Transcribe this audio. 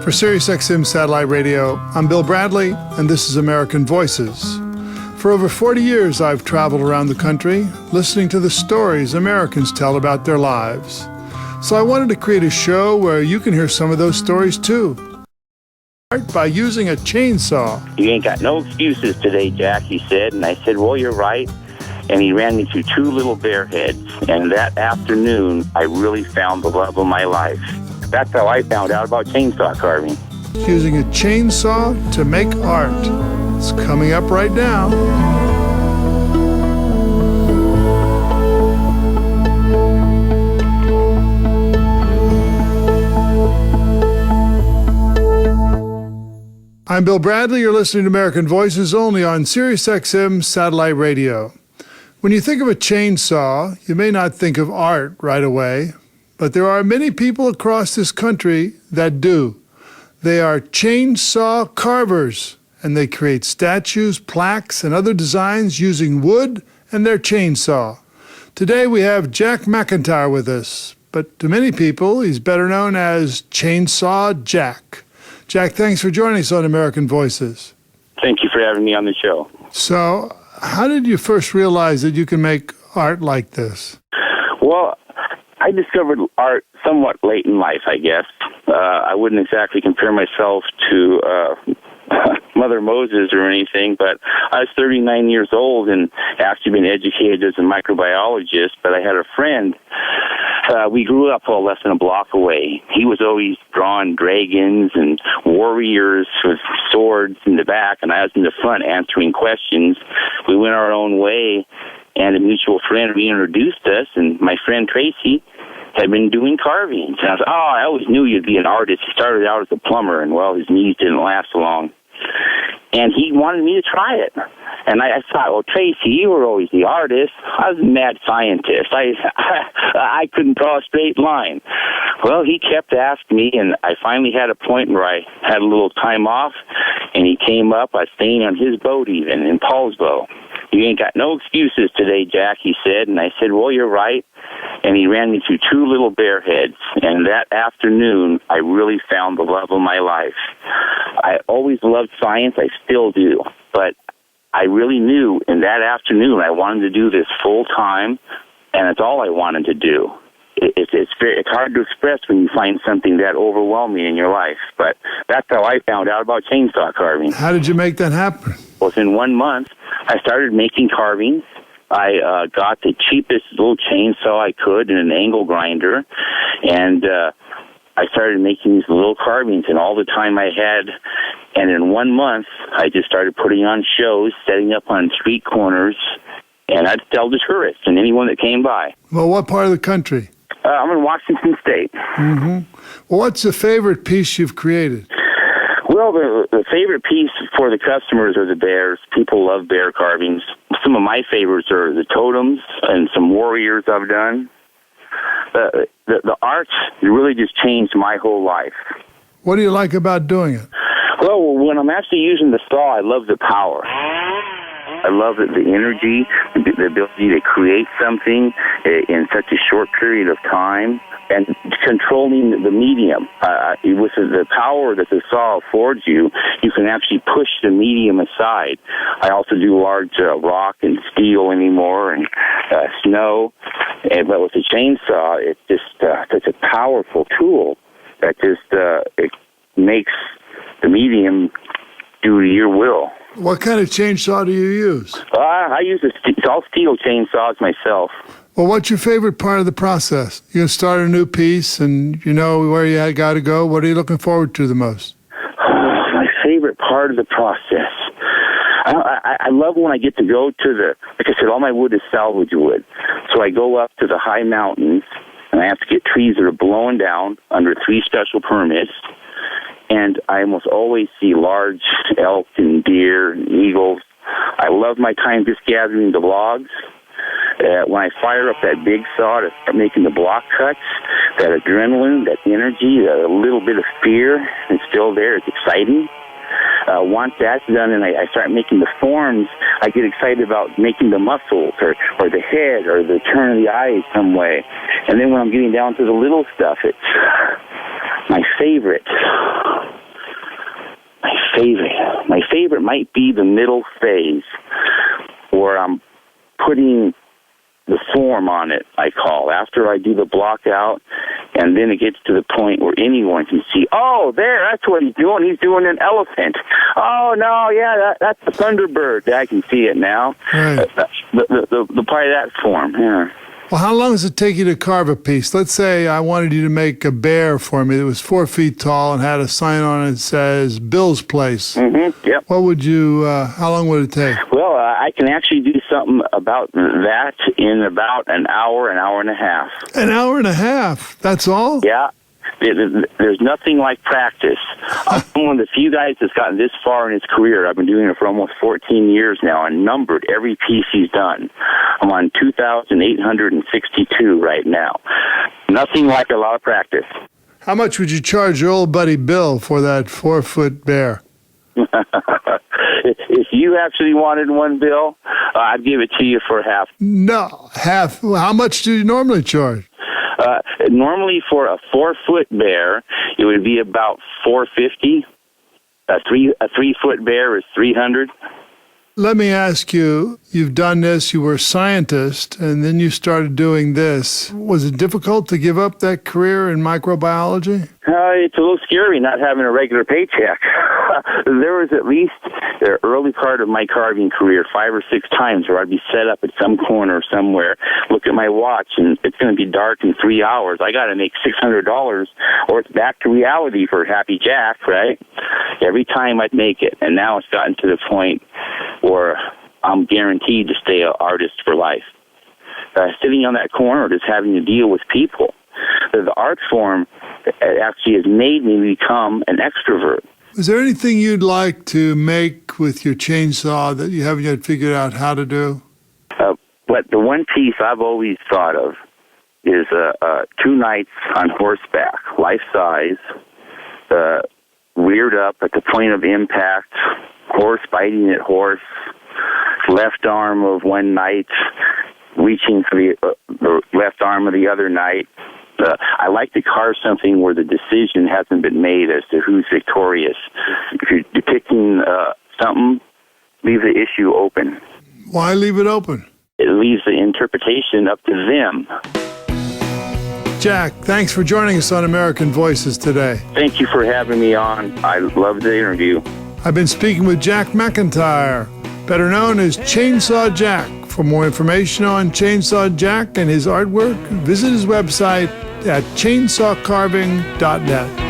For SiriusXM Satellite Radio, I'm Bill Bradley, and this is American Voices. For over 40 years, I've traveled around the country, listening to the stories Americans tell about their lives. So I wanted to create a show where you can hear some of those stories too. By using a chainsaw. "You ain't got no excuses today, Jack," he said. And I said, "Well, you're right." And he ran me through 2 little bear heads. And that afternoon, I really found the love of my life. That's how I found out about chainsaw carving. Using a chainsaw to make art. It's coming up right now. I'm Bill Bradley. You're listening to American Voices only on SiriusXM Satellite Radio. When you think of a chainsaw, you may not think of art right away, but there are many people across this country that do. They are chainsaw carvers, and they create statues, plaques, and other designs using wood and their chainsaw. Today we have Jack McEntire with us, but to many people, he's better known as Chainsaw Jack. Jack, thanks for joining us on American Voices. Thank you for having me on the show. So, how did you first realize that you can make art like this? Well, I discovered art somewhat late in life, I guess. I wouldn't exactly compare myself to Mother Moses or anything, but I was 39 years old and actually been educated as a microbiologist, but I had a friend. We grew up less than a block away. He was always drawing dragons and warriors with swords in the back, and I was in the front answering questions. We went our own way, and a mutual friend reintroduced us, and my friend Tracy had been doing carvings. And I was I always knew you'd be an artist. He started out as a plumber, and, well, his knees didn't last long. And he wanted me to try it. And I thought, well, Tracy, you were always the artist. I was a mad scientist. I couldn't draw a straight line. Well, he kept asking me, and I finally had a point where I had a little time off, and he came up. I was staying on his boat even, in Paulsbo. "You ain't got no excuses today, Jack," he said. And I said, "Well, you're right." And he ran me through 2 little bear heads. And that afternoon, I really found the love of my life. I always loved science. I still do. But I really knew in that afternoon I wanted to do this full time, and it's all I wanted to do. It's hard to express when you find something that overwhelming in your life. But that's how I found out about chainsaw carving. How did you make that happen? Well, within 1 month, I started making carvings. I got the cheapest little chainsaw I could and an angle grinder, and I started making these little carvings, and all the time I had, and in 1 month, I just started putting on shows, setting up on street corners, and I'd sell to tourists and anyone that came by. Well, what part of the country? I'm in Washington State. Mm-hmm. Well, what's the favorite piece you've created? Well, the favorite piece for the customers are the bears. People love bear carvings. Some of my favorites are the totems and some warriors I've done. The art really just changed my whole life. What do you like about doing it? Well, when I'm actually using the saw, I love the power. I love the energy, the ability to create something in such a short period of time, and controlling the medium. With the power that the saw affords you, you can actually push the medium aside. I also do large rock and steel anymore, and snow. But with the chainsaw, it's just such a powerful tool that just it makes the medium do your will. What kind of chainsaw do you use? I use all steel chainsaws myself. Well, what's your favorite part of the process? You're going to start a new piece and you know where you got to go. What are you looking forward to the most? My favorite part of the process. I love when I get to go to like I said, all my wood is salvage wood. So I go up to the high mountains and I have to get trees that are blown down under 3 special permits. And I almost always see large elk and deer and eagles. I love my time just gathering the logs. When I fire up that big saw to start making the block cuts, that adrenaline, that energy, a little bit of fear is still there. It's exciting. Once that's done and I start making the forms, I get excited about making the muscles or the head or the turn of the eyes some way. And then when I'm getting down to the little stuff, it's My favorite. My favorite might be the middle phase, where I'm putting the form on it, I call. After I do the block out, and then it gets to the point where anyone can see, oh, there, that's what he's doing. He's doing an elephant. Oh, no, yeah, that's the Thunderbird. I can see it now. Right. The part of that form, yeah. Well, how long does it take you to carve a piece? Let's say I wanted you to make a bear for me that was 4 feet tall and had a sign on it that says Bill's Place. Mm-hmm, yep. What would you, how long would it take? Well, I can actually do something about that in about an hour and a half. An hour and a half? That's all? Yeah. There's nothing like practice. I'm one of the few guys that's gotten this far in his career. I've been doing it for almost 14 years now and numbered every piece he's done. I'm on 2,862 right now. Nothing like a lot of practice. How much would you charge your old buddy Bill for that 4-foot bear? If you actually wanted one, Bill, I'd give it to you for half. No, half. How much do you normally charge? Normally for a 4-foot bear, it would be about $450. A 3-foot bear is $300. Let me ask you, you've done this, you were a scientist, and then you started doing this. Was it difficult to give up that career in microbiology? It's a little scary not having a regular paycheck. There was at least the early part of my carving career 5 or 6 times where I'd be set up at some corner somewhere, look at my watch, and it's going to be dark in 3 hours. I got to make $600 or it's back to reality for Happy Jack, right? Every time I'd make it. And now it's gotten to the point where I'm guaranteed to stay an artist for life. Sitting on that corner, just having to deal with people. The art form actually has made me become an extrovert. Is there anything you'd like to make with your chainsaw that you haven't yet figured out how to do? But the one piece I've always thought of is 2 nights on horseback, life-size, reared up at the point of impact, horse biting at horse, left arm of one knight, reaching for the left arm of the other knight. I like to carve something where the decision hasn't been made as to who's victorious. If you're depicting something, leave the issue open. Why leave it open? It leaves the interpretation up to them. Jack, thanks for joining us on American Voices today. Thank you for having me on. I loved the interview. I've been speaking with Jack McEntire, better known as Chainsaw Jack. For more information on Chainsaw Jack and his artwork, visit his website at chainsawcarving.net.